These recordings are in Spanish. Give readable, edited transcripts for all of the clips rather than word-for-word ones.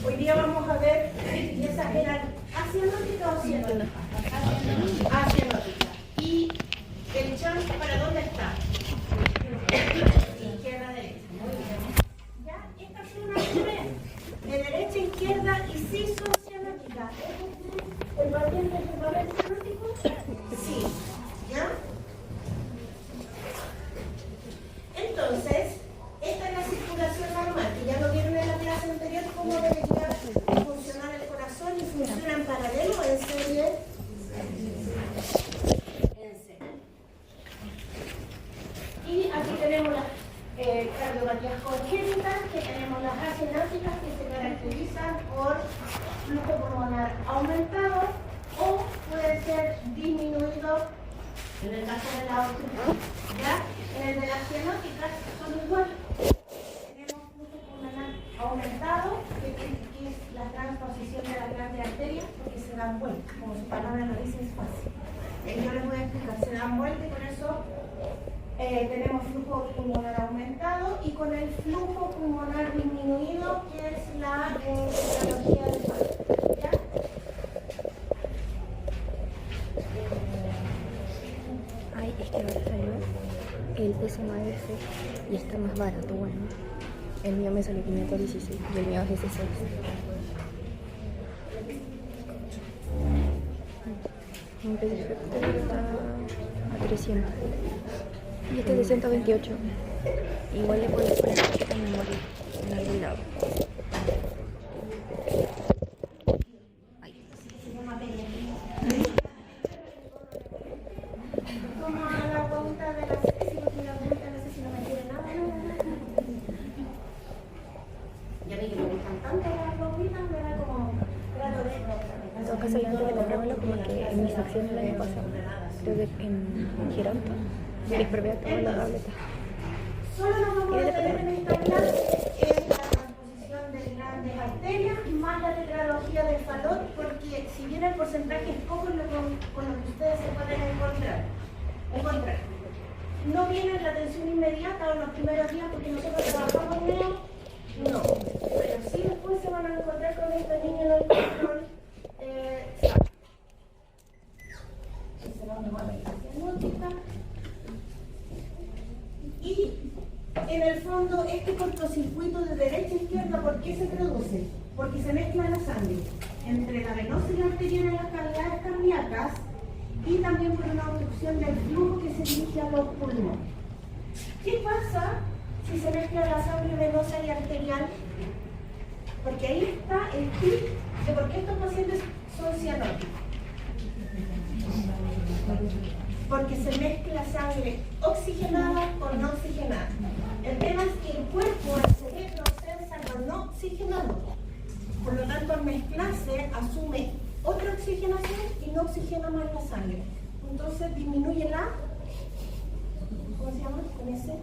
Hoy día vamos a ver si esas eran asianóticas o cianóticas. Asianóticas. ¿Y el chance para dónde está? Izquierda, derecha. Muy bien. ¿Ya? Estas son las tres. De derecha a izquierda y sí son cianóticas. ¿El paciente es un papel cianótico? Sí. ¿Ya? Entonces, esta es la circulación normal, que ya lo vieron en la clase anterior, cómo debería funcionar el corazón y funciona en paralelo, en serie. Y aquí tenemos las cardiopatías congénitas, que tenemos las asináticas, que se caracterizan por flujo pulmonar aumentado o puede ser disminuido en el caso de la obstrucción. ¿Ya? En el de las cianóticas son igual. Tenemos flujo pulmonar aumentado, que es la transposición de las grandes arterias, porque se dan vuelta, como su palabra lo dice, es fácil. Yo les voy a explicar, se dan vuelta y por eso tenemos flujo pulmonar aumentado y con el flujo pulmonar disminuido, que es la fisiología del cuerpo. ¿Ya? Ay, es que ahora salió el S9F y está más barato, bueno. El mío me salió 516 y el mío es S6. Un PDF está a 300 y este es de 128. Igual le puedes poner tarjeta de memoria en algún lado. Como a la punta de la sexy, porque la punta no sé si no me quiere nada. Y a mí que me gustan tanto las bombitas, me da como grado de... En todo caso, yo antes de comprármelo, como que en mi sección del año pasado, creo que en Gironta, les probé a toda la tableta. Solo nos vamos a detener en esta clase en la transposición de grandes arterias más la tetralogía del Fallot, porque si bien el porcentaje es poco con lo que ustedes se pueden encontrar. No viene la atención inmediata o en los primeros días porque nosotros trabajamos neo, no. Pero sí después se van a encontrar con esta niña en el control. Y en el fondo, este cortocircuito de derecha a izquierda, ¿por qué se produce? Porque se mezcla la sangre entre la venosa y la arterial en las cavidades cardíacas y también por una obstrucción del flujo que se dirige a los pulmones. ¿Qué pasa si se mezcla la sangre venosa y arterial? Porque ahí está el tip de por qué estos pacientes son cianóticos. Porque se mezcla sangre oxigenada con no oxigenada. El tema es que el cuerpo, el cerebro, sensa lo no oxigenado. Por lo tanto, al mezclarse, asume otra oxigenación y no oxigena más la sangre. Entonces disminuye la, ¿cómo se llama? Con ese,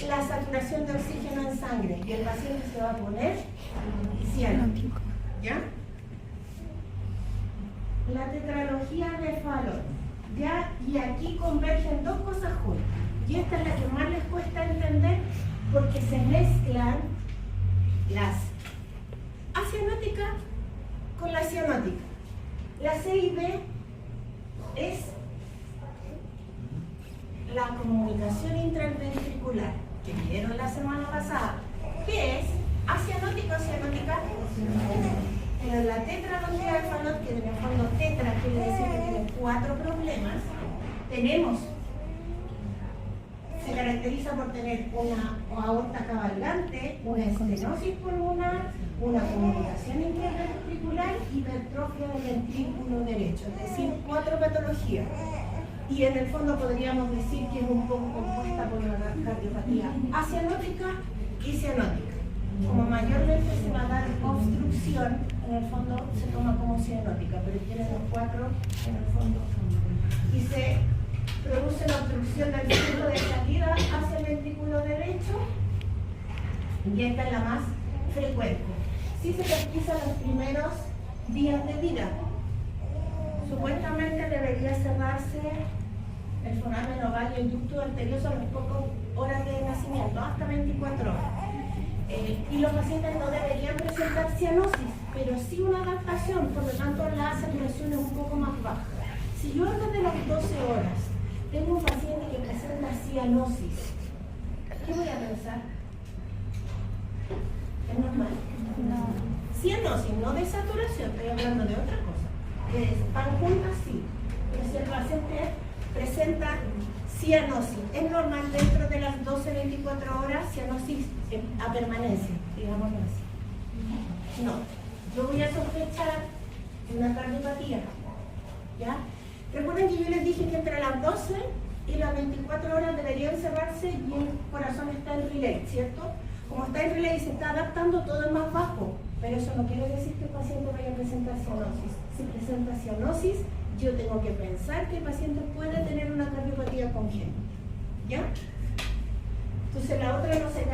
la saturación de oxígeno en sangre. Y el paciente se va a poner cianótico. ¿Ya? La tetralogía de Fallot, ¿ya? Y aquí convergen dos cosas juntas. Y esta es la que más les cuesta entender porque se mezclan las asianóticas con la cianótica. La C y B es la comunicación intraventricular que vieron la semana pasada. ¿Qué es? ¿Asianótica o cianótica? Pero la tetralogía de Fallot, que en el fondo tetra quiere decir que tiene 4 problemas, se caracteriza por tener una aorta cabalgante, una estenosis pulmonar, una comunicación intraventricular y hipertrofia del ventrículo derecho, es decir, 4 patologías. Y en el fondo podríamos decir que es un poco compuesta por una cardiopatía asianótica y cianótica. Como mayormente se va a dar obstrucción, en el fondo se toma como cianótica, pero tiene los 4 en el fondo. Y se produce la obstrucción del flujo de salida hacia el ventrículo derecho, y esta es la más frecuente. Sí se pesquisa los primeros días de vida. Supuestamente debería cerrarse el foramen oval y el ducto arterioso a las pocas horas de nacimiento, hasta 24 horas. Y los pacientes no deberían presentar cianosis, pero sí una adaptación, por lo tanto la saturación es un poco más baja. Si yo antes de las 12 horas tengo un paciente que presenta cianosis, ¿qué voy a pensar? ¿Es normal? No. Cianosis, no de saturación, estoy hablando de otra cosa. Van juntas, sí. Pero si el paciente presenta cianosis, es normal dentro de las 12-24 horas cianosis a permanencia, digámoslo así. No, yo voy a sospechar una cardiopatía, ¿ya? Recuerden que yo les dije que entre las 12 y las 24 horas deberían cerrarse y el corazón está en relay, ¿cierto? Como está en relay y se está adaptando, todo es más bajo, pero eso no quiere decir que el paciente vaya a presentar cianosis. Si presenta cianosis, yo tengo que pensar que el paciente puede tener una cardiopatía congénita, ¿ya? Entonces la otra no se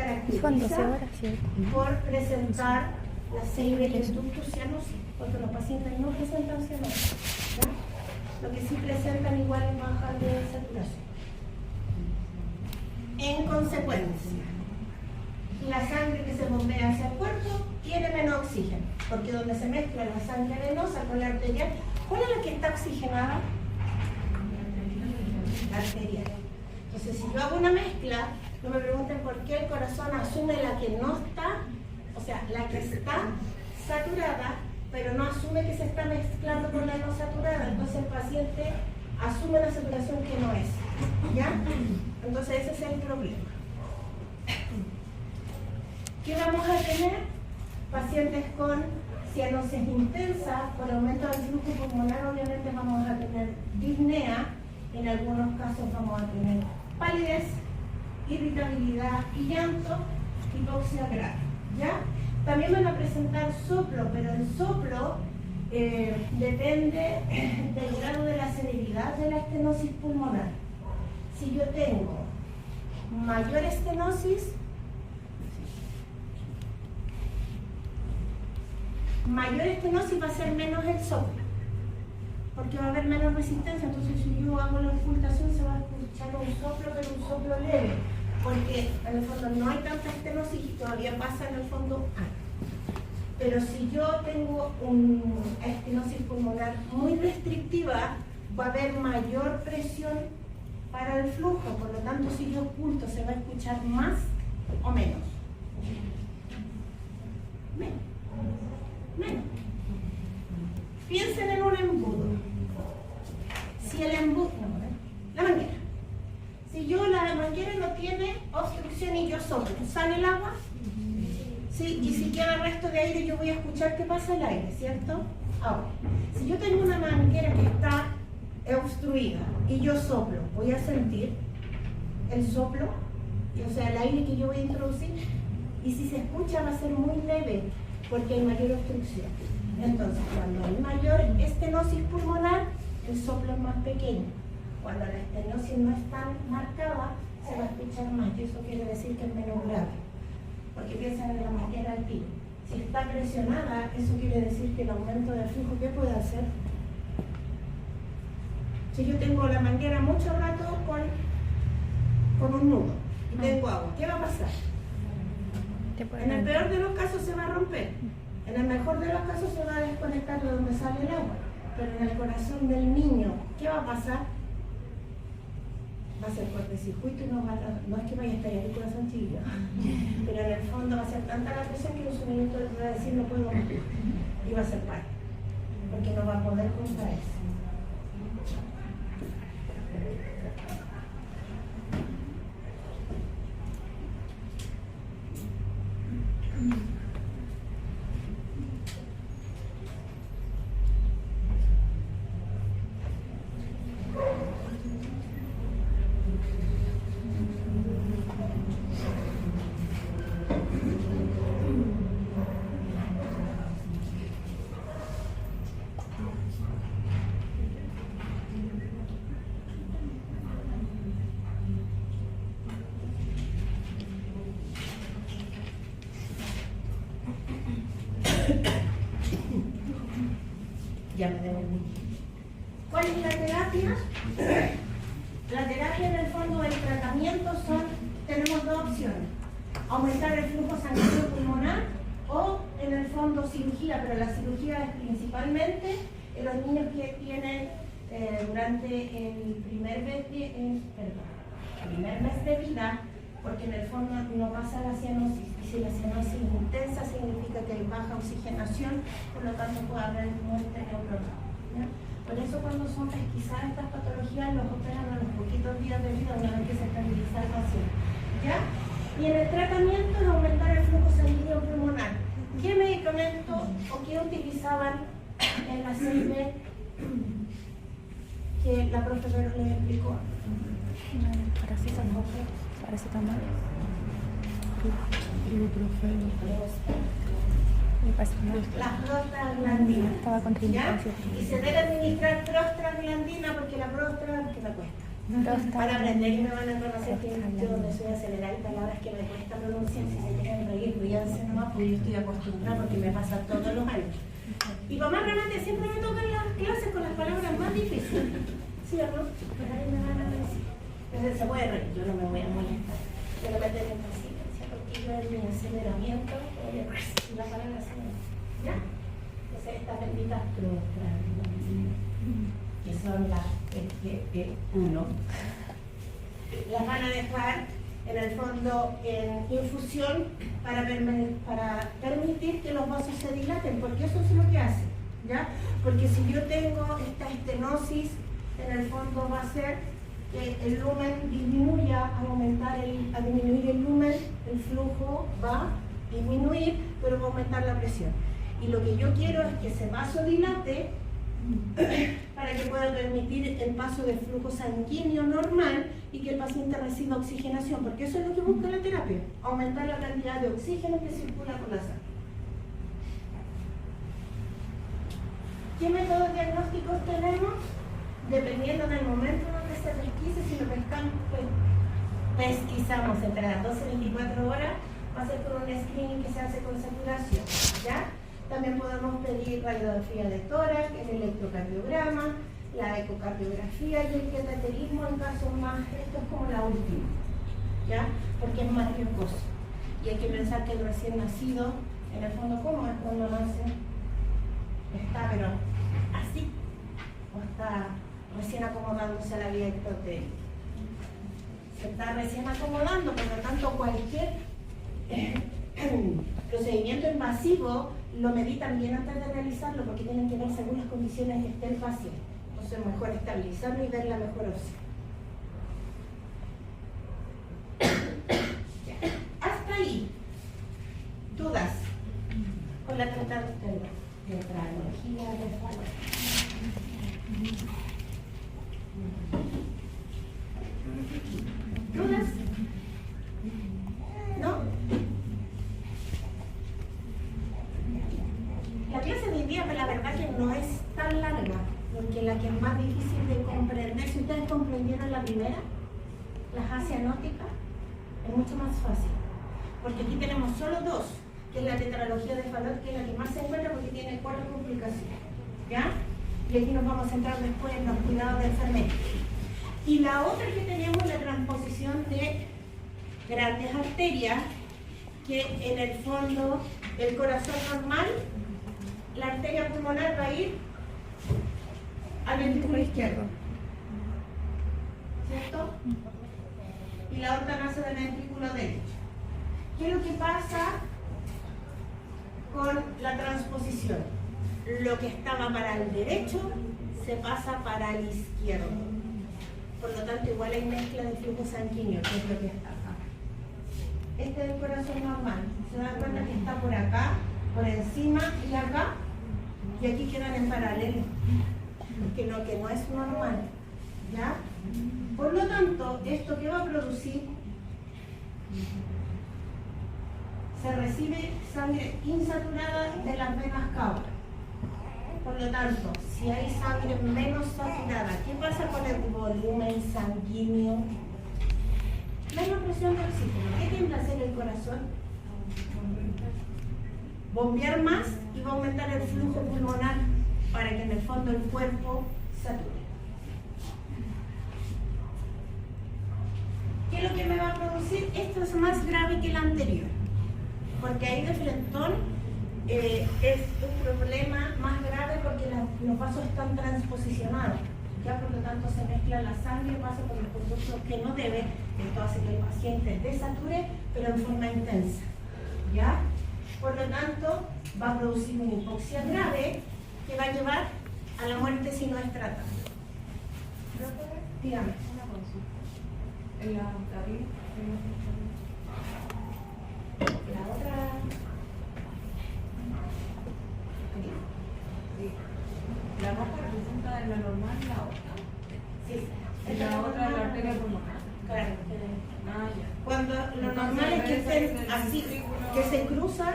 Son 12 caracteriza horas, ¿cierto? por presentar la serie de ductos cianosis, porque los pacientes no presentan cianosis, ¿ya? Lo que sí presentan igual es baja de saturación. En consecuencia, la sangre que se bombea hacia el cuerpo tiene menos oxígeno, porque donde se mezcla la sangre venosa con la arterial, ¿cuál es la que está oxigenada? La arterial. Entonces, si yo hago una mezcla, no me pregunten por qué el corazón asume la que no está, o sea, la que está saturada, pero no asume que se está mezclando con la no saturada. Entonces el paciente asume la saturación que no es, ¿ya? Entonces ese es el problema. ¿Qué vamos a tener? Pacientes con cianosis intensa, por aumento del flujo pulmonar obviamente vamos a tener disnea, en algunos casos vamos a tener palidez, irritabilidad y llanto, hipoxia grave, ¿ya? También van a presentar soplo, pero el soplo depende del grado de la severidad de la estenosis pulmonar. Si yo tengo mayor estenosis, va a ser menos el soplo, porque va a haber menos resistencia. Entonces si yo hago la auscultación se va a escuchar un soplo, pero un soplo leve, porque en el fondo no hay tanta estenosis y todavía pasa en el fondo algo. Pero si yo tengo una estenosis pulmonar muy restrictiva, va a haber mayor presión para el flujo, por lo tanto si yo oculto se va a escuchar más o menos. Menos. Piensen en un embudo. Si el embudo, la manguera. Si yo la manguera no tiene obstrucción y yo soplo, ¿sale el agua? Sí, y si queda resto de aire yo voy a escuchar que pasa el aire, ¿cierto? Ahora, si yo tengo una manguera que está obstruida y yo soplo, voy a sentir el soplo, o sea, el aire que yo voy a introducir, y si se escucha va a ser muy leve, porque hay mayor obstrucción. Entonces, cuando hay mayor estenosis pulmonar, el soplo es más pequeño. Cuando la estenosis no es tan marcada, se va a escuchar más, y eso quiere decir que es menos grave. Porque piensan en la manguera al tiro. Si está presionada, eso quiere decir que el aumento del flujo, ¿qué puede hacer? Si yo tengo la manguera mucho rato con un nudo y tengo agua, ¿qué va a pasar? En el peor de los casos se va a romper, en el mejor de los casos se va a desconectar de donde sale el agua, pero en el corazón del niño, ¿qué va a pasar? Va a ser cortocircuito y no es que vaya a estallar el corazón chiquillo, pero en el fondo va a ser tanta la presión que en su minuto le va a decir no puedo más y va a ser paro, porque no va a poder contraerse. Ya me devolví. ¿Cuál es la terapia? La terapia en el fondo del tratamiento tenemos dos opciones: aumentar el flujo sanguíneo pulmonar o en el fondo fondo cirugía, pero la cirugía es principalmente en los niños que tienen durante el primer mes de vida, porque en el fondo no pasa la cianosis, y si la cianosis es intensa significa que hay baja oxigenación, por lo tanto puede haber muerte neuronal. Por eso cuando son pesquisadas estas patologías los operan a los poquitos días de vida una vez que se estabiliza el paciente. ¿Ya? Y en el tratamiento es aumentar el flujo sanguíneo pulmonar. ¿Qué medicamento o qué utilizaban en la CIB que la profesora les explicó? Paracetamol. Ibuprofeno. Las prostaglandinas. Estaba contraindicado. Y se debe administrar prostaglandina porque la prostra que me cuesta. Van a aprender y me van a conocer que yo donde soy acelerada y palabras que me cuesta pronunciar. Si se quieren reír, ríanse nomás, porque yo estoy acostumbrada porque me pasa todos los años. Y para más remate siempre me tocan las clases con las palabras más difíciles. ¿Sí o no? Pero ahí me van a decir. Entonces se puede reír, yo no me voy a molestar. Pero me tengo paciencia porque yo en mi aceleramiento la palabra así. ¿Ya? Entonces estas benditas prostaglandinas, que son las uno, las van a dejar en el fondo en infusión para permitir que los vasos se dilaten, porque eso es lo que hace, ¿ya? Porque si yo tengo esta estenosis, en el fondo va a hacer que el lumen disminuya, a disminuir el lumen, el flujo va a disminuir, pero va a aumentar la presión. Y lo que yo quiero es que ese vaso dilate para que pueda permitir el paso del flujo sanguíneo normal y que el paciente reciba oxigenación, porque eso es lo que busca la terapia, aumentar la cantidad de oxígeno que circula por la sangre. ¿Qué métodos diagnósticos tenemos? Dependiendo del momento en que se pesquise, si lo pesquisamos entre las 12 y 24 horas, va a ser con un screening que se hace con saturación, ¿ya? También podemos pedir radiografía de tórax, el electrocardiograma, la ecocardiografía y el cateterismo en casos más, esto es como la última, ¿ya? Porque es más riesgoso. Y hay que pensar que el recién nacido, en el fondo, ¿cómo es cuando nace? Está, pero así, o está recién acomodándose a la vía ectotélica. Se está recién acomodando, por lo tanto, cualquier procedimiento invasivo lo meditan bien antes de realizarlo porque tienen que ver según las condiciones que esté el paciente. Entonces es mejor estabilizarlo y ver la mejor opción. Hasta ahí. ¿Dudas? Con la tetralogía de Fallot. ¿Dudas? ¿No? La clase de hoy día, la verdad que no es tan larga, porque la que es más difícil de comprender, si ustedes comprendieron la primera, las asianóticas, es mucho más fácil, porque aquí tenemos solo dos, que es la tetralogía de Fallot, que es la que más se encuentra porque tiene 4 complicaciones, ¿ya? Y aquí nos vamos a centrar después en los cuidados de enfermería. Y la otra que tenemos es la transposición de grandes arterias, que en el fondo el corazón normal, la arteria pulmonar va a ir al ventrículo izquierdo, ¿cierto? Y la aorta nace del ventrículo derecho. ¿Qué es lo que pasa con la transposición? Lo que estaba para el derecho se pasa para el izquierdo. Por lo tanto, igual hay mezcla de flujo sanguíneo, que es lo que está acá. Este es el corazón normal. ¿Se dan cuenta que está por acá, por encima y acá? Y aquí quedan en paralelo, que no es normal, ¿ya? Por lo tanto, ¿esto qué va a producir? Se recibe sangre insaturada de las venas cava. Por lo tanto, si hay sangre menos saturada, ¿qué pasa con el volumen sanguíneo? Menos presión de oxígeno. ¿Qué tiende a hacer el corazón? Bombear más y va a aumentar el flujo pulmonar para que en el fondo el cuerpo sature. ¿Qué es lo que me va a producir? Esto es más grave que el anterior, porque ahí de frentón es un problema más grave porque los vasos están transposicionados. Ya por lo tanto se mezcla la sangre, pasa por los conductos que no debe, esto hace que el paciente desature, pero en forma intensa. ¿Ya? Por lo tanto, va a producir una hipoxia grave que va a llevar a la muerte si no es tratada. Dígame. Una consulta. En la La otra. La roja representa en la normal la otra. Sí. Y la otra es la arteria pulmonar. Claro. Ah, ya. Cuando lo normal es que estén así, que se cruzan,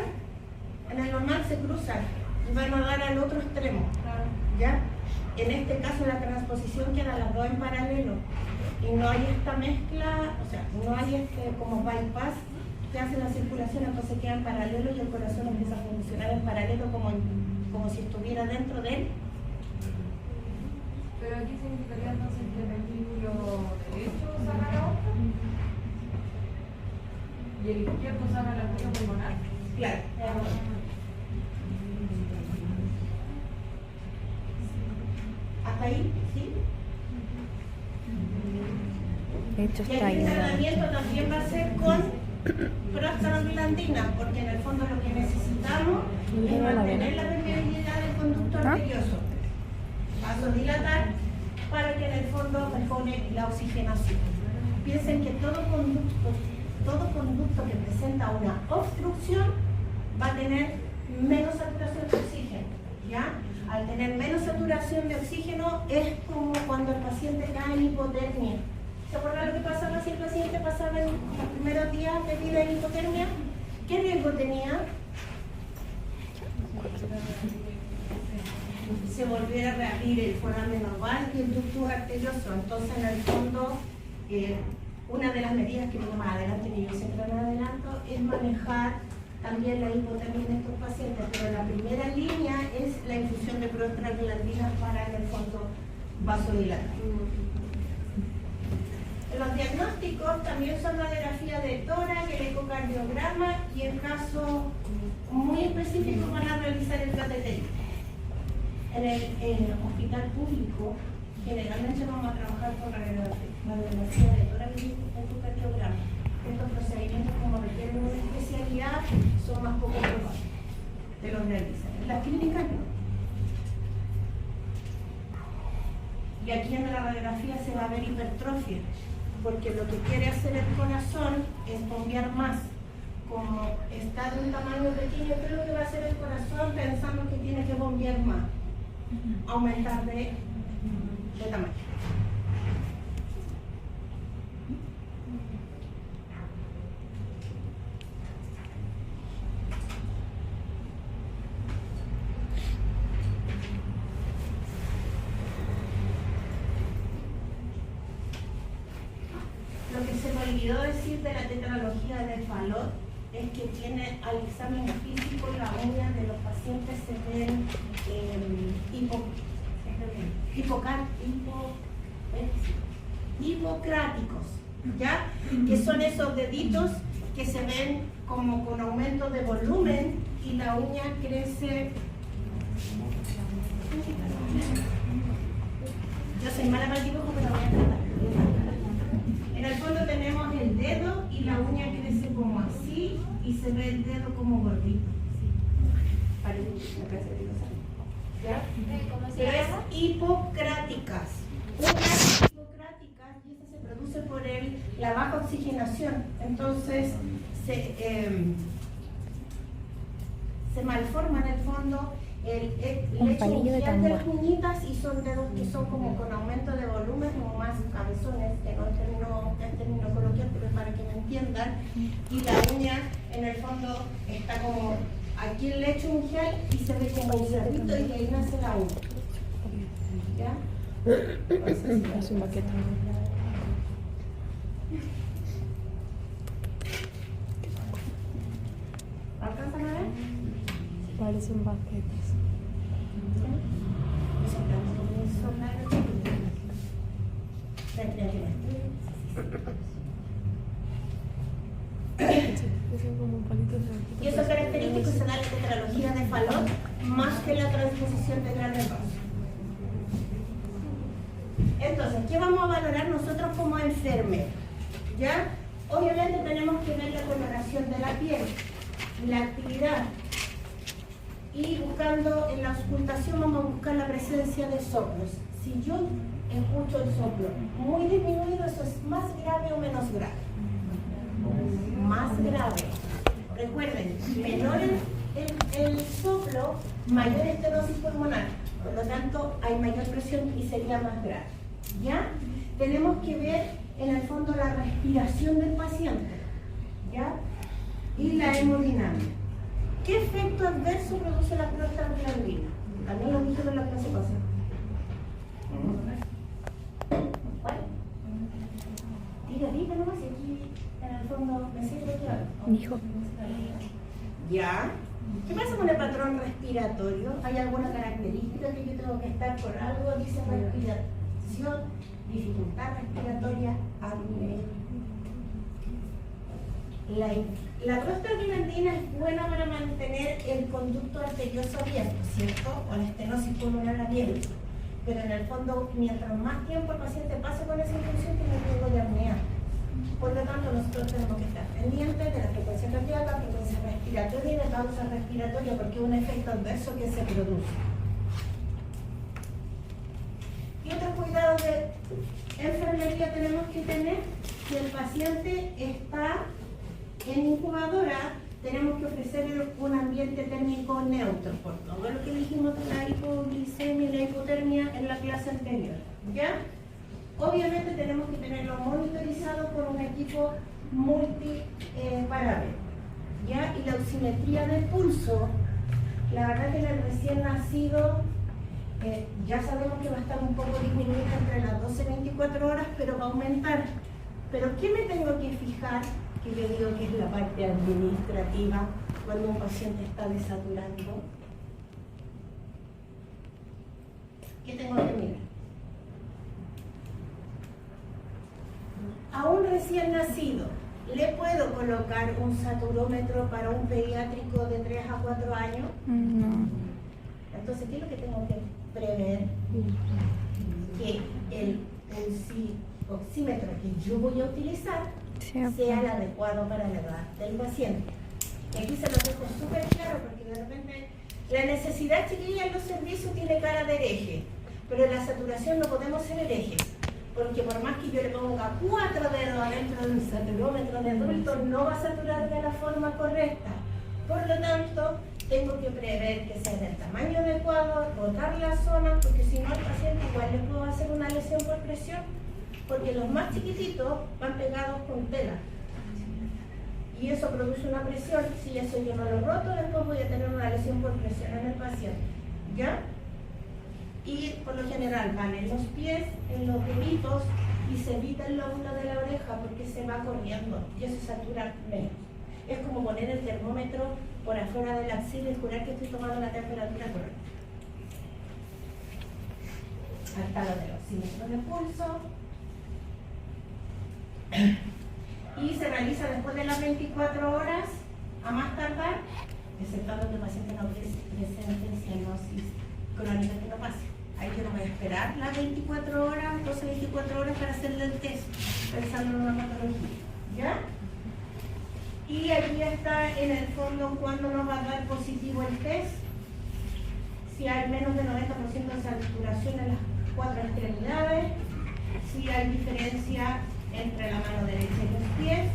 en el normal se cruzan y van a dar al otro extremo. Claro. ¿Ya? En este caso la transposición queda las dos en paralelo y no hay esta mezcla, o sea, no hay este como bypass que hace la circulación, entonces queda en paralelo y el corazón empieza a funcionar en paralelo como si estuviera dentro de él. Pero aquí significaría entonces que el ventrículo derecho saca la otra y el izquierdo saca la arteria pulmonar. Claro. ¿Hasta ahí? ¿Sí? De hecho Y está aquí ahí. el tratamiento también va a ser con prostaglandina, porque en el fondo lo que necesitamos es mantener la permeabilidad del conducto arterioso, vasodilatar para que en el fondo mejore la oxigenación. Piensen que todo conducto que presenta una obstrucción va a tener menos saturación de oxígeno, ¿ya? Al tener menos saturación de oxígeno es como cuando el paciente cae en hipotermia. ¿Se acuerdan lo que pasaba si el paciente pasaba en los primeros días de vida en hipotermia? ¿Qué riesgo tenía? Se volviera a reabrir el foramen oval y el ductus arterioso. Entonces, en el fondo, una de las medidas que viene más adelante, y yo siempre me adelanto, es manejar también la hipotermia en estos pacientes, pero la primera línea es la infusión de prostaglandinas para, en el fondo, vasodilatar. Los diagnósticos también son radiografía de tórax, el ecocardiograma y en caso muy específico van a realizar el cateterismo. En el hospital público generalmente vamos a trabajar con radiografía de tórax y ecocardiograma. Estos procedimientos, como requieren una especialidad, son más poco probables de los realizan. En las clínicas no. Y aquí en la radiografía se va a ver hipertrofia, porque lo que quiere hacer el corazón es bombear más. Como está de un tamaño pequeño, ¿qué es lo que va a hacer el corazón pensando que tiene que bombear más? Aumentar de tamaño. Lo que se me olvidó decir de la tetralogía de Fallot es que tiene al examen físico la uña de los pacientes se ven hipocráticos, ¿ya? Que son esos deditos que se ven como con aumento de volumen y la uña crece. Yo soy mala para el dibujo, pero voy a tratar. En el fondo tenemos el dedo y la uña crece como así y se ve el dedo como gordito. ¿Ya? Pero es hipocráticas. Uñas hipocráticas y esto se produce por la baja oxigenación. Entonces se malforma en el fondo el lecho unguial de las uñitas y son dedos que son como con aumento de volumen, como más cabezones, que no es término coloquial, pero es para que me entiendan. Y la uña en el fondo está como aquí el lecho unguial y se ve como un cerrito y de ahí nace la uña. ¿Ya? Es un baquete. ¿Alcanzan a ver? Parecen baquetes. Son como palitos de baquete. Y eso es característico y se da la tetralogía de más que la transposición de grandes vasos. Entonces, ¿qué vamos a valorar nosotros como enfermeros? ¿Ya? Obviamente tenemos que ver la coloración de la piel, la actividad, y buscando en la auscultación vamos a buscar la presencia de soplos. Si yo escucho el soplo muy disminuido, ¿eso es más grave o menos grave? Más grave. Recuerden, menor el soplo, mayor estenosis pulmonar, por lo tanto hay mayor presión y sería más grave. ¿Ya? Tenemos que ver en el fondo la respiración del paciente, ¿ya? Y la hemodinámica. ¿Qué efecto adverso produce la prostaglandina? También lo dijeron en la clase pasada. ¿Cuál? Diga nomás, y aquí en el fondo me sirve claro. Dijo. ¿Ya? ¿Qué pasa con el patrón respiratorio? ¿Hay alguna característica que yo tengo que estar por algo? Dice respiración, dificultad respiratoria, apnea. La prostaglandina es buena para mantener el conducto arterioso abierto, ¿cierto? O la estenosis pulmonar abierta. Pero en el fondo, mientras más tiempo el paciente pase con esa infección, tiene riesgo de apnea. Por lo tanto, nosotros tenemos que estar pendientes de la frecuencia cardíaca, frecuencia respiratoria y de pausa respiratoria, porque es un efecto adverso que se produce. Y otros cuidados de enfermería tenemos que tener: si el paciente está en incubadora, tenemos que ofrecerle un ambiente térmico neutro, por todo lo que dijimos de la hipoglicemia y la hipotermia en la clase anterior. ¿Ya? Obviamente tenemos que tenerlo monitorizado por un equipo multiparámetro. ¿Ya? Y la oximetría del pulso, la verdad que en el recién nacido ya sabemos que va a estar un poco disminuida entre las 12 y 24 horas, pero va a aumentar. Pero ¿qué me tengo que fijar? Que yo digo que es la parte administrativa cuando un paciente está desaturando. ¿Qué tengo que mirar? A un recién nacido, ¿le puedo colocar un saturómetro para un pediátrico de 3 a 4 años? No. Entonces, ¿qué es lo que tengo que prever? Que el oxímetro que yo voy a utilizar sea el adecuado para la edad del paciente. Y aquí se lo dejo súper claro, porque de repente la necesidad chiquilla en los servicios tiene cara de hereje, pero en la saturación no podemos ser herejes, porque por más que yo le ponga 4 dedos adentro de un saturómetro de adulto, no va a saturar de la forma correcta. Por lo tanto, tengo que prever que sea del tamaño adecuado, rotar la zona, porque si no al paciente igual le puedo hacer una lesión por presión, porque los más chiquititos van pegados con tela y eso produce una presión. Si eso yo no lo roto, después voy a tener una lesión por presión en el paciente, ¿ya? Y por lo general van en los pies, en los deditos, y se evita el lóbulo de la oreja porque se va corriendo y eso satura menos. Es como poner el termómetro por afuera de la axila y jurar que estoy tomando la temperatura correcta. Hasta lo del oxímetro de pulso. Y se realiza después de las 24 horas a más tardar, exceptuando que el paciente no presente cianosis crónica que no pase. Ahí yo no voy a esperar las 24 horas, 12-24 horas para hacerle el test, pensando en una patología, ¿ya? Y aquí está en el fondo cuando nos va a dar positivo el test, si hay menos del 90% de saturación en las 4 extremidades, si hay diferencia entre la mano derecha y los pies,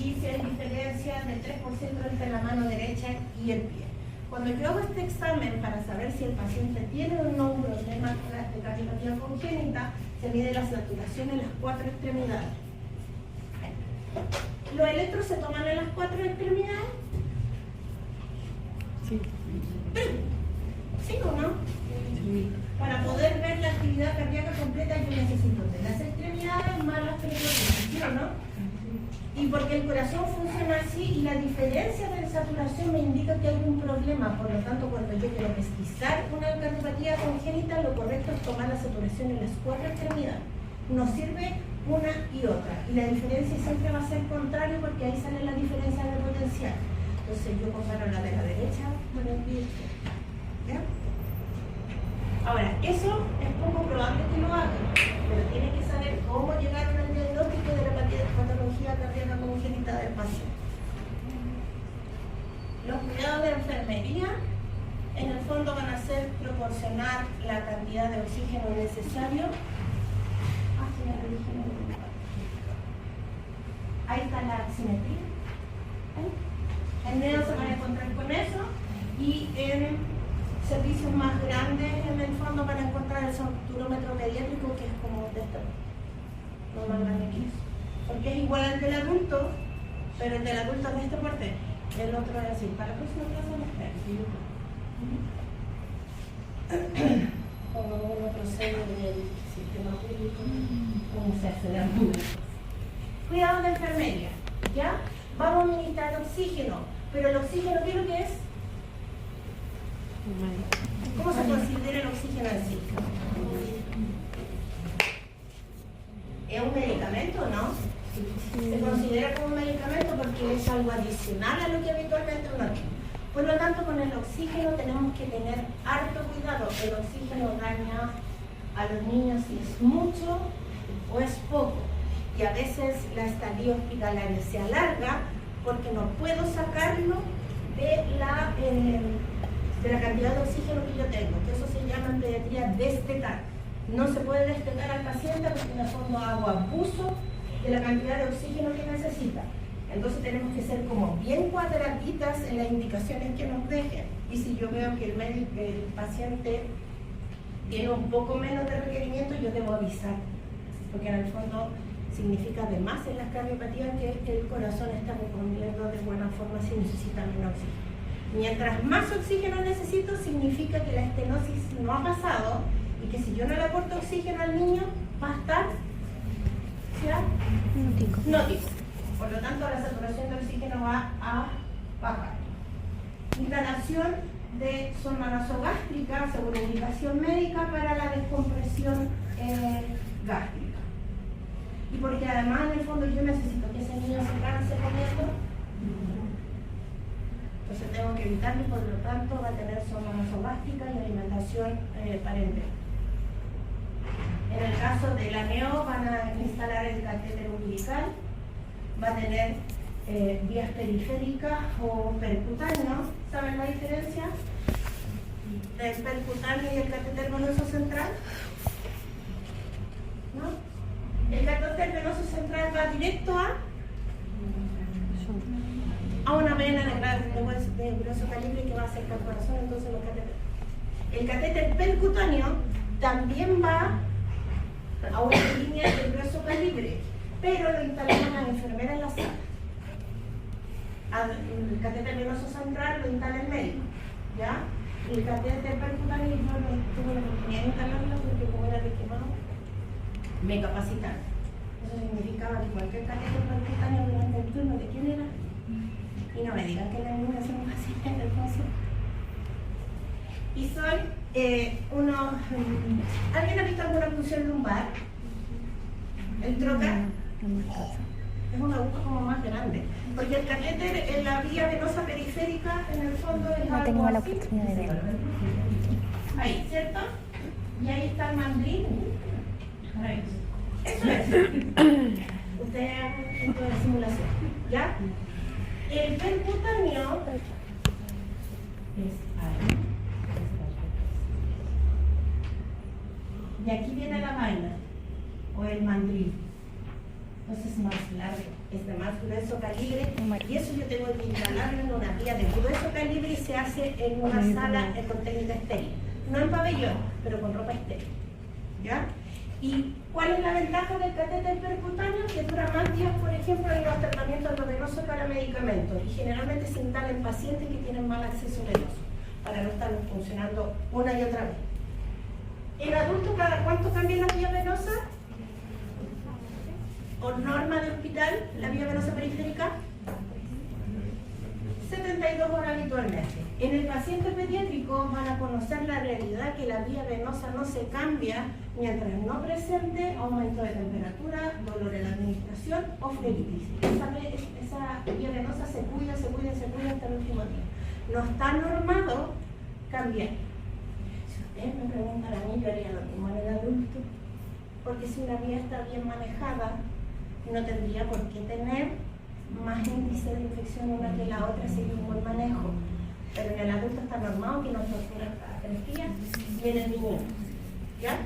y si hay diferencia del 3% entre la mano derecha y el pie. Cuando yo hago este examen para saber si el paciente tiene o no un problema de cardiopatía congénita, se mide la saturación en las 4 extremidades. ¿Los electros se toman en las 4 extremidades? Sí. ¿Sí o no? Sí. Para poder ver la actividad cardíaca completa yo necesito de las extremidades más las peritoneas, ¿sí o no? Y porque el corazón funciona así y la diferencia de saturación me indica que hay un problema. Por lo tanto, cuando yo quiero pesquisar una cardiopatía congénita, lo correcto es tomar la saturación en las 4 extremidades. Nos sirve una y otra. Y la diferencia siempre va a ser contraria porque ahí sale la diferencia de potencial. Entonces yo comparo la de la derecha con el pie izquierdo. Ahora, eso es poco probable que lo haga, pero tiene que saber cómo llegar al diagnóstico de la patología cardíaca congénita del paciente. Los cuidados de enfermería, en el fondo, van a ser proporcionar la cantidad de oxígeno necesario. Ahí está la simetría. En NEO se van a encontrar con eso, y en servicios más grandes, en el fondo, van a encontrar el saturómetro pediátrico, que es como de esto, no más grande que eso, porque es igual al del adulto, pero el del adulto es de este porte, el otro es así. Para la próxima clase lo espero. Pongo otro sello del sistema público, cómo se hace la duda. Cuidado de enfermería, ¿ya? Vamos a administrar oxígeno, pero el oxígeno, ¿qué es lo que es? ¿Cómo se considera el oxígeno en sí? ¿Es un medicamento o no? Se considera como un medicamento porque es algo adicional a lo que habitualmente uno tiene. Por lo tanto, con el oxígeno tenemos que tener harto cuidado. El oxígeno daña a los niños si es mucho o es poco. Y a veces la estadía hospitalaria se alarga porque no puedo sacarlo de la cantidad de oxígeno que yo tengo, que eso se llama en pediatría destetar. No se puede destetar al paciente porque en el fondo hago abuso de la cantidad de oxígeno que necesita. Entonces tenemos que ser como bien cuadraditas en las indicaciones que nos dejen. Y si yo veo que el paciente tiene un poco menos de requerimiento, yo debo avisar, porque en el fondo significa además en las cardiopatías que el corazón está respondiendo de buena forma si necesita menos oxígeno. Mientras más oxígeno necesito, significa que la estenosis no ha pasado y que si yo no le aporto oxígeno al niño, va a estar nótico. Por lo tanto, la saturación de oxígeno va a bajar. Instalación de sonda nasogástrica según indicación médica para la descompresión gástrica. Y porque además en el fondo yo necesito que ese niño se canse comiendo, entonces tengo que evitarlo y por lo tanto va a tener sonda nasogástrica y alimentación parenteral. En el caso de la NEO van a instalar el catéter umbilical, va a tener vías periféricas o percutáneo. ¿Saben la diferencia del percutáneo y el catéter venoso central? ¿No? El catéter venoso central va directo a una vena de grueso calibre que va a acercar al corazón, entonces los catéteres. El catéter percutáneo también va a una línea de grueso calibre, pero lo instalamos a la enfermera en la sala. El catéter venoso central lo instala el médico, ¿ya? Y el catéter percutáneo yo no tuve la oportunidad de instalarlo porque como era de quemado, me capacitaron. Eso significaba que cualquier catéter percutáneo durante el turno, ¿de quién era? Y no me digan que la niña son así en el caso. Y son unos... ¿Alguien ha visto alguna punción lumbar? El trocar es una aguja como más grande, porque el catéter en la vía venosa periférica en el fondo es No algo tengo la así. oportunidad de verlo. Ahí, ¿cierto? Y ahí está el mandril. Eso es. Ustedes hagan un punto de simulación, ¿ya? El percutáneo es ahí. Y aquí viene la vaina, o el mandril. Entonces es más largo, es de más grueso calibre, y eso yo tengo que instalarlo en una vía de grueso calibre y se hace en una sala con técnica estéril. No en pabellón, pero con ropa estéril. ¿Ya? ¿Y cuál es la ventaja del catéter percutáneo? Que dura más días, por ejemplo, en los tratamientos endovenosos para medicamentos, y generalmente se instala en pacientes que tienen mal acceso venoso, para no estar funcionando una y otra vez. ¿El adulto cada cuánto cambia la vía venosa? ¿O norma de hospital, la vía venosa periférica? 72 horas habitualmente. En el paciente pediátrico van a conocer la realidad que la vía venosa no se cambia mientras no presente aumento de temperatura, dolor en la administración o flebitis. Esa vía venosa se cuida hasta el último día. No está normado cambiar. Si ustedes me preguntan a mí, yo haría lo mismo en el adulto, porque si una vía está bien manejada, no tendría por qué tener más índice de infección una que la otra si hay un buen manejo. Pero en el adulto está normado que nos torturan cada 3 días y en el niño, ¿ya?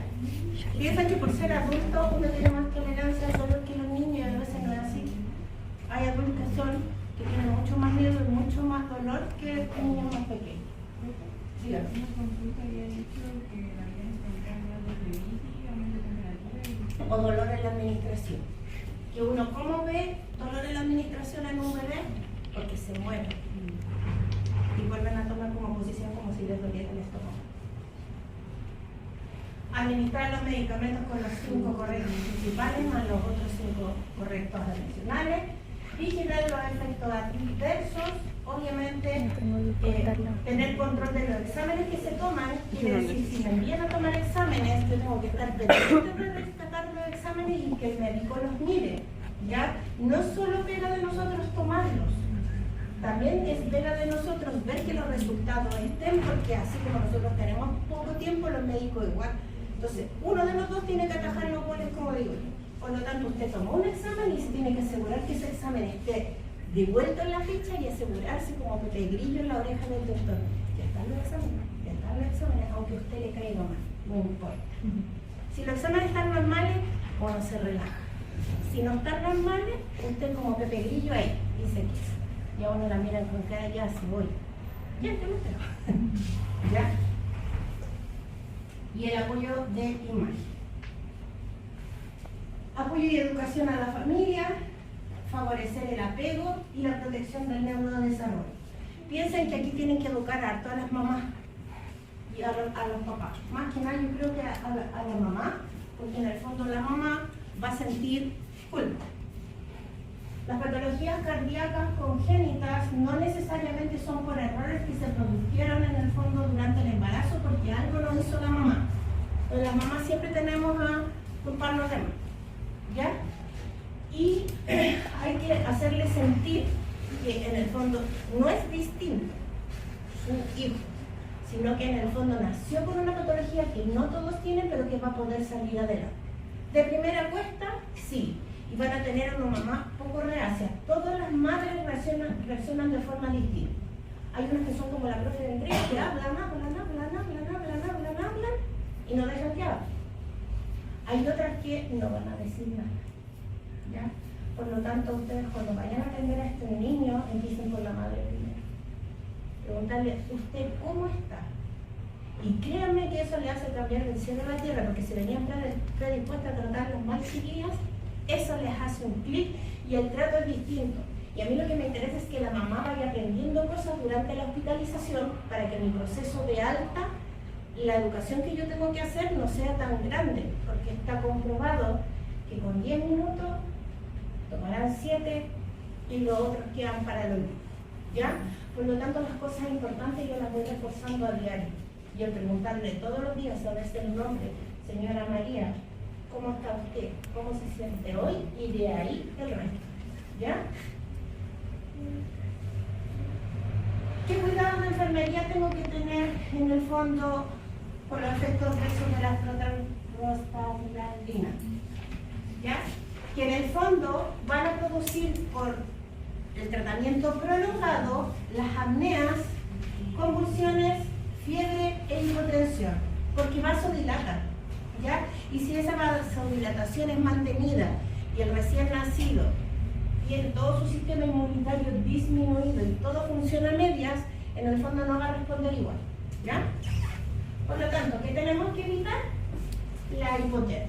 Piensan que por ser adulto uno tiene más tolerancia al dolor que los niños y a veces no es así. Hay adultos que tienen mucho más miedo y mucho más dolor que niños más pequeños. Dígame. Una consulta había dicho que la habían encontrado de previsión, aumento de temperatura y... O dolor en la administración. Que uno, ¿cómo ve dolor en la administración en un bebé? Porque se mueve. Y vuelven a tomar como posición como si les doliera el estómago. Administrar los medicamentos con los 5 correctos principales más los otros 5 correctos adicionales. Vigilar los efectos adversos. Obviamente, tener control de los exámenes que se toman. Quiere decir, si me envían a tomar exámenes, yo tengo que estar pendiente de rescatar los exámenes y que el médico los mire. ¿Ya? No solo pega de nosotros tomarlos, también es pega de nosotros ver que los resultados estén, porque así como nosotros tenemos poco tiempo, los médicos igual. Entonces, uno de los dos tiene que atajar los goles, como digo yo. Por lo tanto, usted tomó un examen y se tiene que asegurar que ese examen esté devuelto en la ficha y asegurarse como Pepe Grillo en la oreja del doctor. Ya están los exámenes, aunque a usted le caiga mal, no importa. Si los exámenes están normales, uno se relaja. Si no están normales, usted como Pepe Grillo ahí, y se quita. Y a uno la miran con cara, ya se voy. Ya te gusta. ¿Ya? Y el apoyo de imagen. Apoyo y educación a la familia, favorecer el apego y la protección del neurodesarrollo. Piensen que aquí tienen que educar a todas las mamás y a los papás. Más que nada yo creo que a la mamá, porque en el fondo la mamá va a sentir culpa. Las patologías cardíacas congénitas no necesariamente son por errores que se produjeron en el fondo durante el embarazo, porque algo no hizo la mamá. Pero las mamás siempre tenemos a culpar los demás, ¿ya? Y hay que hacerle sentir que en el fondo no es distinto su hijo, sino que en el fondo nació con una patología que no todos tienen, pero que va a poder salir adelante. De primera cuesta, sí. Y van a tener una mamá poco reacia. Todas las madres reaccionan de forma distinta. Hay unas que son como la profe de Andrea, que hablan y no dejan que hablen. Hay otras que no van a decir nada. ¿Ya? Por lo tanto, ustedes cuando vayan a atender a este niño, empiecen con la madre primero. Preguntarle, ¿usted cómo está? Y créanme que eso le hace cambiar del cielo a la tierra, porque si venían predispuestas a tratarlos mal chiquillas, eso les hace un clic y el trato es distinto. Y a mí lo que me interesa es que la mamá vaya aprendiendo cosas durante la hospitalización para que en mi proceso de alta la educación que yo tengo que hacer no sea tan grande, porque está comprobado que con 10 minutos tomarán 7 y los otros quedan para el olvido. ¿Ya? Por lo tanto, las cosas importantes yo las voy reforzando a diario. Y al preguntarle todos los días, saberse el nombre, señora María, ¿cómo está usted? ¿Cómo se siente hoy? Y de ahí el resto. ¿Ya? ¿Qué cuidado de enfermería tengo que tener en el fondo por los efectos adversos de las prostaglandinas? ¿Ya? Que en el fondo van a producir por el tratamiento prolongado las apneas, convulsiones, fiebre e hipotensión, porque vasodilatan, ¿ya? Y si esa vasodilatación es mantenida y el recién nacido tiene todo su sistema inmunitario disminuido y todo funciona a medias, en el fondo no va a responder igual, ¿ya? Por lo tanto, ¿qué tenemos que evitar? La hipotermia.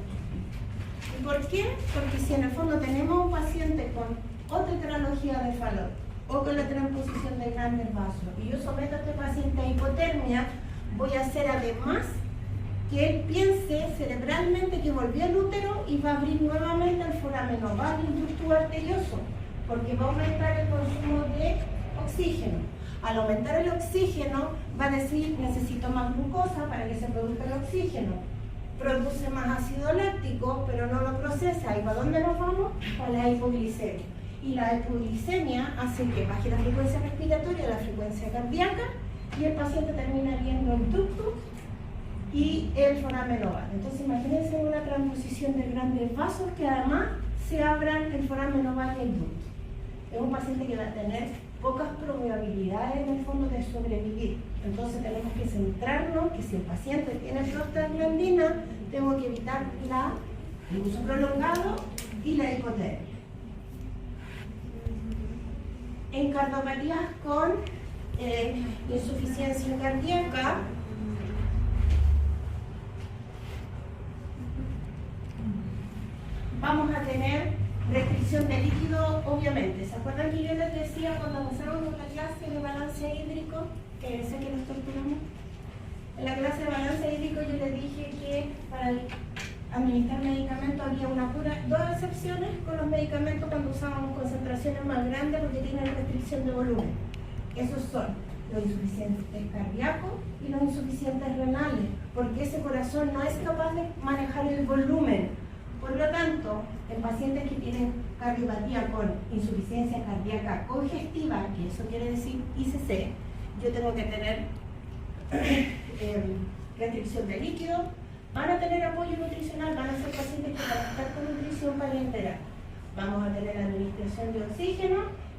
¿Y por qué? Porque si en el fondo tenemos un paciente con ototetralogía de Fallot o con la transposición de grandes vasos y yo someto a este paciente a hipotermia, voy a hacer además que él piense cerebralmente que volvió al útero y va a abrir nuevamente el foramen oval y el ducto arterioso, porque va a aumentar el consumo de oxígeno. Al aumentar el oxígeno, va a decir, necesito más glucosa para que se produzca el oxígeno. Produce más ácido láctico, pero no lo procesa. ¿Y para dónde nos vamos? A la hipoglicemia. Y la hipoglicemia hace que baje la frecuencia respiratoria, la frecuencia cardíaca, y el paciente termina viendo el ducto y el foramen oval. Entonces imagínense una transposición de grandes vasos que además se abran el foramen oval y el ducto. Es un paciente que va a tener pocas probabilidades en el fondo de sobrevivir. Entonces tenemos que centrarnos que si el paciente tiene prostaglandina, tengo que evitar el uso prolongado y la hipotermia. En cardiopatías con insuficiencia cardíaca, vamos a tener restricción de líquido, obviamente. ¿Se acuerdan que yo les decía cuando pasábamos la clase de balance hídrico, que sé que nos torturamos? En la clase de balance hídrico yo les dije que para administrar medicamentos había dos excepciones con los medicamentos cuando usábamos concentraciones más grandes porque tienen restricción de volumen. Esos son los insuficientes cardíacos y los insuficientes renales, porque ese corazón no es capaz de manejar el volumen. Por lo tanto, en pacientes que tienen cardiopatía con insuficiencia cardíaca congestiva, que eso quiere decir ICC, yo tengo que tener restricción de líquido, van a tener apoyo nutricional, van a ser pacientes que van a estar con nutrición parenteral. Vamos a tener administración de oxígeno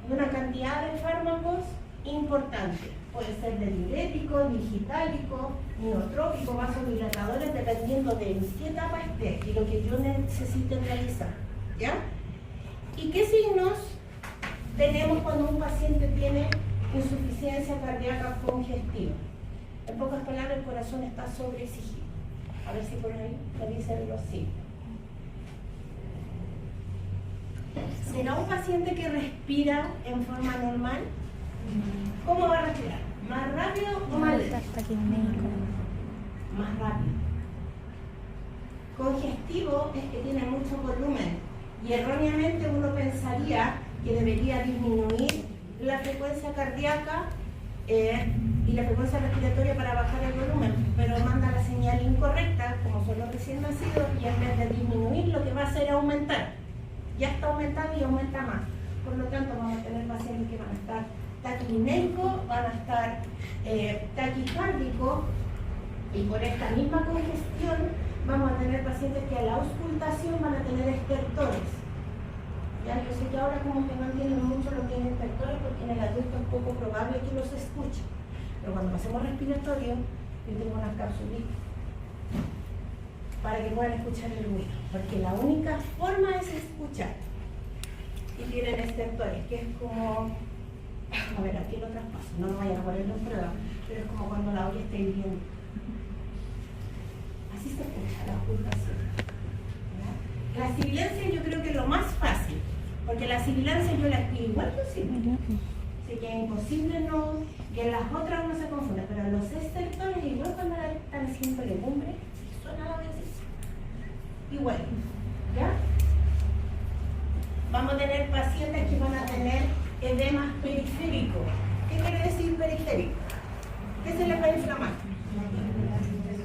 y una cantidad de fármacos importante. Puede ser de diurético, digitálico, neotrópico, vasodilatadores, dependiendo de en qué etapa esté y lo que yo necesite realizar. ¿Ya? ¿Y qué signos tenemos cuando un paciente tiene insuficiencia cardíaca congestiva? En pocas palabras, el corazón está sobreexigido. A ver si por ahí me dicen los signos. ¿Será un paciente que respira en forma normal? ¿Cómo va a respirar? ¿Más rápido o más lento? Más rápido. Congestivo es que tiene mucho volumen y erróneamente uno pensaría que debería disminuir la frecuencia cardíaca y la frecuencia respiratoria para bajar el volumen, pero manda la señal incorrecta, como son los recién nacidos, y en vez de disminuir lo que va a hacer es aumentar. Ya está aumentando y aumenta más. Por lo tanto, vamos a tener pacientes que van a estar taquinéicos, van a estar taquicárdicos, y por esta misma congestión vamos a tener pacientes que a la auscultación van a tener estertores. Ya, yo sé que ahora como que no entienden mucho lo que es estertores porque en el adulto es poco probable que los escuchen. Pero cuando hacemos respiratorio, yo tengo unas capsulitas para que puedan escuchar el ruido, porque la única forma es escuchar. Y tienen estertores, que es como, a ver, aquí lo traspaso, no vayan a ponerlo en prueba, pero es como cuando la olla está hirviendo. Así se escucha la auscultación. La sibilancia yo creo que es lo más fácil, porque la sibilancia yo la escribo igual que siempre. Así que es imposible que las otras no se confundan, pero los estertores, igual cuando están haciendo legumbre, suena a veces igual. ¿Ya? Vamos a tener pacientes que van a tener edemas periféricos. ¿Qué quiere decir periférico? ¿Qué se les va a inflamar?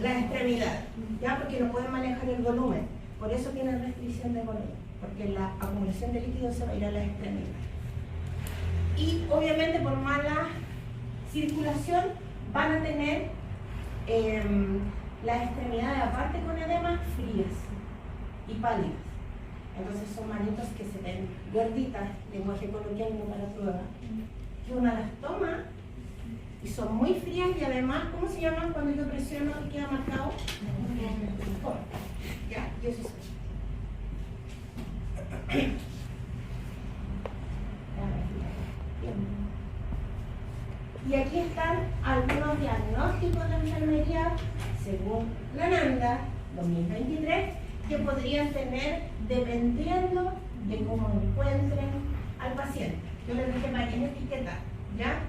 La extremidad, ¿ya? Porque no pueden manejar el volumen. Por eso tienen restricción de volumen, porque la acumulación de líquido se va a ir a la extremidad. Y obviamente por mala circulación van a tener las extremidades, aparte con edemas, frías y pálidas. Entonces son manitos que se ven gorditas, lenguaje coloquial no para prueba, que una las toma y son muy frías y además, ¿cómo se llaman cuando yo presiono y queda marcado? Ya, yo sí soy. Y aquí están algunos diagnósticos de enfermería, según la NANDA 2023, que podrían tener dependiendo de cómo encuentren al paciente. Yo les dije varias etiquetas, ¿ya?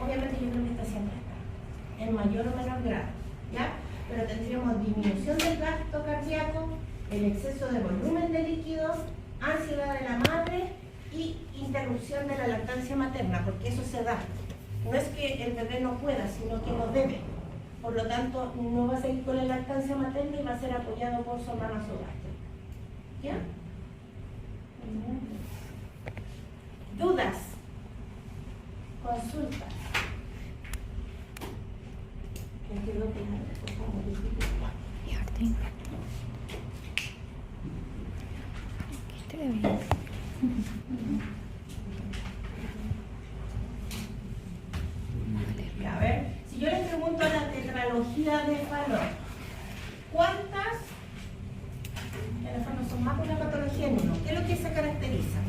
Obviamente yo creo que esta siempre está, en mayor o menor grado, ¿ya? Pero tendríamos disminución del gasto cardíaco, el exceso de volumen de líquidos, ansiedad de la madre y interrupción de la lactancia materna, porque eso se da. No es que el bebé no pueda, sino que no debe. Por lo tanto, no va a seguir con la lactancia materna y va a ser apoyado por su hermana sogástrica. ¿Ya? ¿Dudas? ¿Consultas? Me quedó pegado, por favor. Martín. ¿Qué te ve bien? Y a ver, si yo le pregunto a la tetralogía de Fallot, ¿cuántas? En el fondo son más de una patología en uno. ¿Qué es lo que se caracteriza?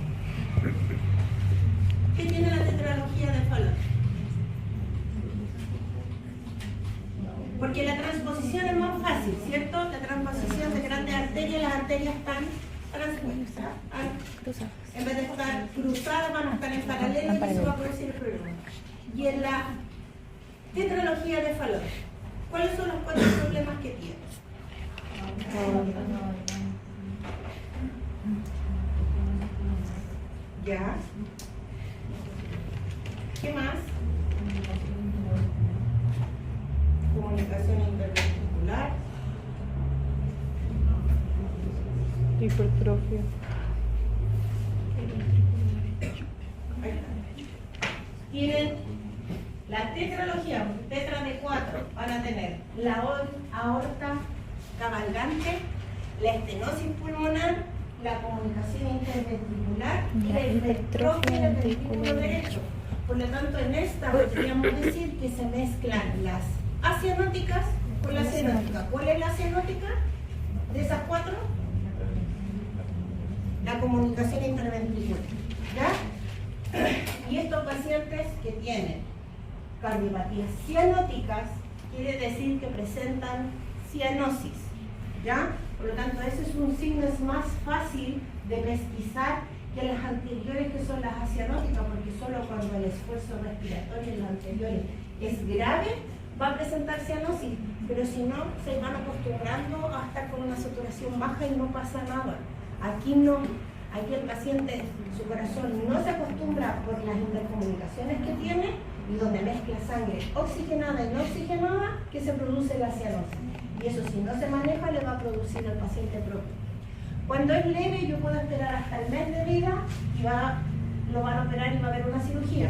¿Qué tiene la tetralogía de Fallot? Porque la transposición es más fácil, ¿cierto? La transposición de grandes arterias, las arterias están transpuestas. Cruzadas. En vez de estar cruzadas, van a estar en paralelo y eso va a producir el problema. Y en la tetralogía de Fallot, ¿cuáles son los 4 problemas que tiene? ¿Ya? ¿Qué más? Comunicación interventricular. Hipertrofia. Ahí está. Tienen la tetralogía, tetra de 4, van a tener la aorta cabalgante, la estenosis pulmonar, la comunicación interventricular y la hipertrofia del ventrículo derecho. Por lo tanto, en esta podríamos decir que se mezclan las acianóticas con la cianótica. ¿Cuál es la cianótica de esas 4? La comunicación interventricular. ¿Ya? Y estos pacientes que tienen cardiopatías cianóticas quiere decir que presentan cianosis. ¿Ya? Por lo tanto, ese es un signo es más fácil de pesquisar que las anteriores, que son las acianóticas, porque solo cuando el esfuerzo respiratorio en las anteriores es grave va a presentar cianosis, pero si no, se van acostumbrando a estar con una saturación baja y no pasa nada. Aquí no, aquí el paciente, su corazón no se acostumbra por las intercomunicaciones que tiene y donde mezcla sangre oxigenada y no oxigenada que se produce la cianosis. Y eso, si no se maneja, le va a producir al paciente propio. Cuando es leve, yo puedo esperar hasta el mes de vida y lo van a operar y va a haber una cirugía.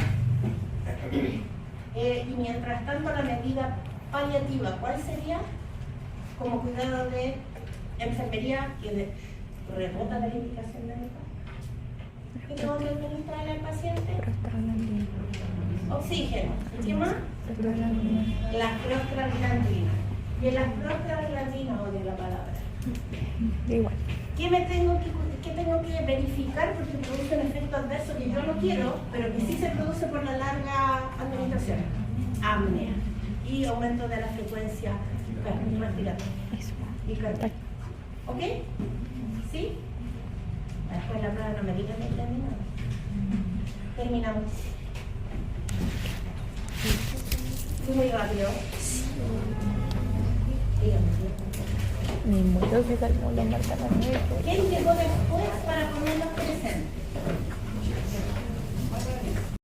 Y mientras tanto, la medida paliativa, ¿cuál sería? Como cuidado de enfermería que rebota la indicación médica. ¿Qué tengo que administrar al paciente? Prostaglandina. Oxígeno. ¿Qué más? Prostaglandina. La prostaglandina. Y en la prostaglandina odio la palabra. Igual. ¿Qué tengo que verificar? Porque produce un efecto adverso que yo no quiero, pero que sí se produce por la larga administración. Apnea y aumento de la frecuencia respiratoria Eso. y cardíaca. ¿Ok? ¿Sí? Después la prueba no me digan ni terminado. Terminamos. Fui muy rápido. Dígame. Me muero si salgo la marca la nueva. ¿Quién llegó después para ponerlos presentes?